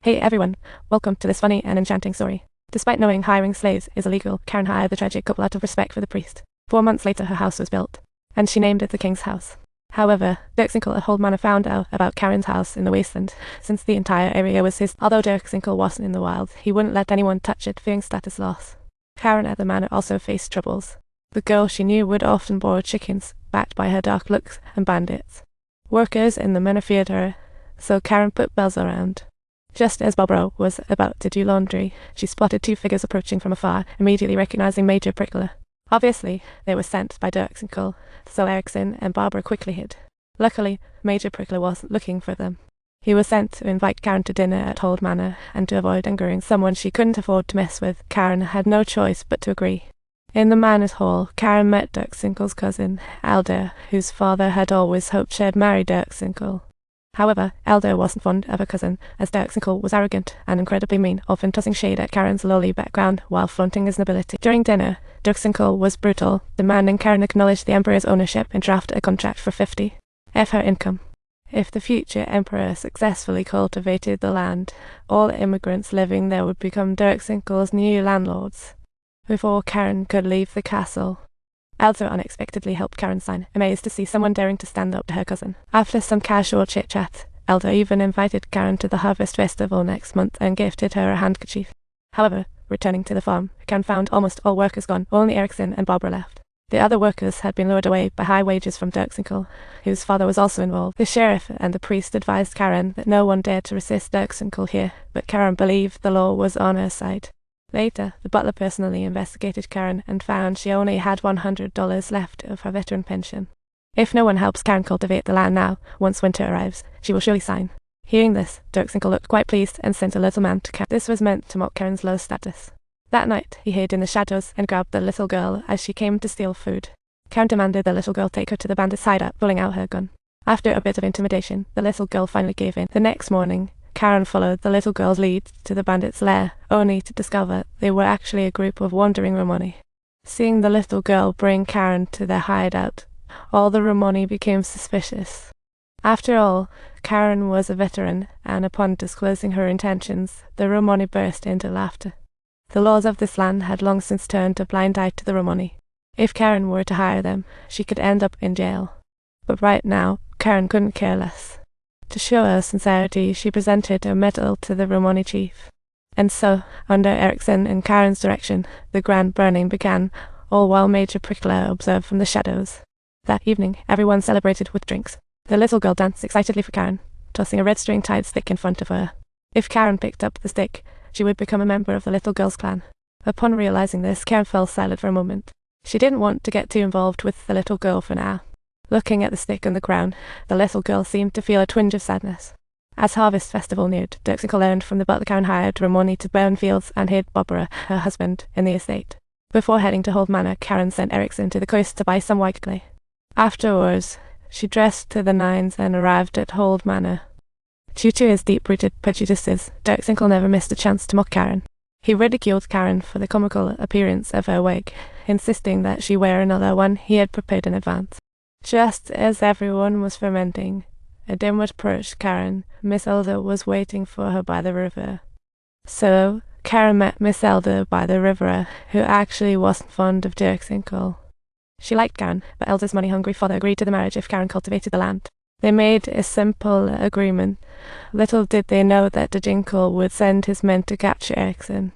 Hey everyone, welcome to this funny and enchanting story. Despite knowing hiring slaves is illegal, Karen hired the tragic couple out of respect for the priest. 4 months later her house was built, and she named it the King's House. However, Dirksinkel at Hold Manor found out about Karen's house in the wasteland, since the entire area was his. Although Dirksinkel wasn't in the wild, he wouldn't let anyone touch it, fearing status loss. Karen at the manor also faced troubles. The girl she knew would often borrow chickens, backed by her dark looks and bandits. Workers in the manor feared her, so Karen put bells around. Just as Barbara was about to do laundry, she spotted 2 figures approaching from afar, immediately recognizing Major Prickler. Obviously, they were sent by Dirksinkel, so Erickson and Barbara quickly hid. Luckily, Major Prickler wasn't looking for them. He was sent to invite Karen to dinner at Hold Manor, and to avoid angering someone she couldn't afford to mess with, Karen had no choice but to agree. In the manor's hall, Karen met Dirksinkel's cousin, Elder, whose father had always hoped she'd marry Dirksinkel. However, Elder wasn't fond of her cousin, as Dirksinkel was arrogant and incredibly mean, often tossing shade at Karen's lowly background while flaunting his nobility. During dinner, Dirksinkel was brutal, demanding Karen acknowledge the Emperor's ownership and draft a contract for 50% her income. If the future Emperor successfully cultivated the land, all immigrants living there would become Dirksinkel's new landlords. Before Karen could leave the castle, Elder unexpectedly helped Karen sign, amazed to see someone daring to stand up to her cousin. After some casual chit-chat, Elder even invited Karen to the Harvest Festival next month and gifted her a handkerchief. However, returning to the farm, Karen found almost all workers gone, only Erickson and Barbara left. The other workers had been lured away by high wages from Dirksinkel, whose father was also involved. The sheriff and the priest advised Karen that no one dared to resist Dirksinkel here, but Karen believed the law was on her side. Later, the butler personally investigated Karen and found she only had $100 left of her veteran pension. If no one helps Karen cultivate the land now, once winter arrives, she will surely sign. Hearing this, Dirksinkel looked quite pleased and sent a little man to Karen. This was meant to mock Karen's low status. That night, he hid in the shadows and grabbed the little girl as she came to steal food. Karen demanded the little girl take her to the bandits' hideout, pulling out her gun. After a bit of intimidation, the little girl finally gave in. The next morning, Karen followed the little girl's lead to the bandits' lair, only to discover they were actually a group of wandering Romani. Seeing the little girl bring Karen to their hideout, all the Romani became suspicious. After all, Karen was a veteran, and upon disclosing her intentions, the Romani burst into laughter. The laws of this land had long since turned a blind eye to the Romani. If Karen were to hire them, she could end up in jail. But right now, Karen couldn't care less. To show her sincerity, she presented a medal to the Romani chief. And so, under Erickson and Karen's direction, the grand burning began, all while Major Prickler observed from the shadows. That evening, everyone celebrated with drinks. The little girl danced excitedly for Karen, tossing a red string tied stick in front of her. If Karen picked up the stick, she would become a member of the little girl's clan. Upon realizing this, Karen fell silent for a moment. She didn't want to get too involved with the little girl for now. Looking at the stick on the ground, the little girl seemed to feel a twinge of sadness. As Harvest Festival neared, Dirksinkel learned from the butler Karen hired Romani to burn fields and hid Barbara, her husband, in the estate. Before heading to Hold Manor, Karen sent Erickson to the coast to buy some white clay. Afterwards, she dressed to the nines and arrived at Hold Manor. Due to his deep-rooted prejudices, Dirksinkel never missed a chance to mock Karen. He ridiculed Karen for the comical appearance of her wig, insisting that she wear another one he had prepared in advance. Just as everyone was fermenting, a dimwit approached Karen. Miss Elder was waiting for her by the river. So, Karen met Miss Elder by the river, who actually wasn't fond of Dirksinkel. She liked Karen, but Elder's money-hungry father agreed to the marriage if Karen cultivated the land. They made a simple agreement. Little did they know that Dirksinkel would send his men to capture Erickson.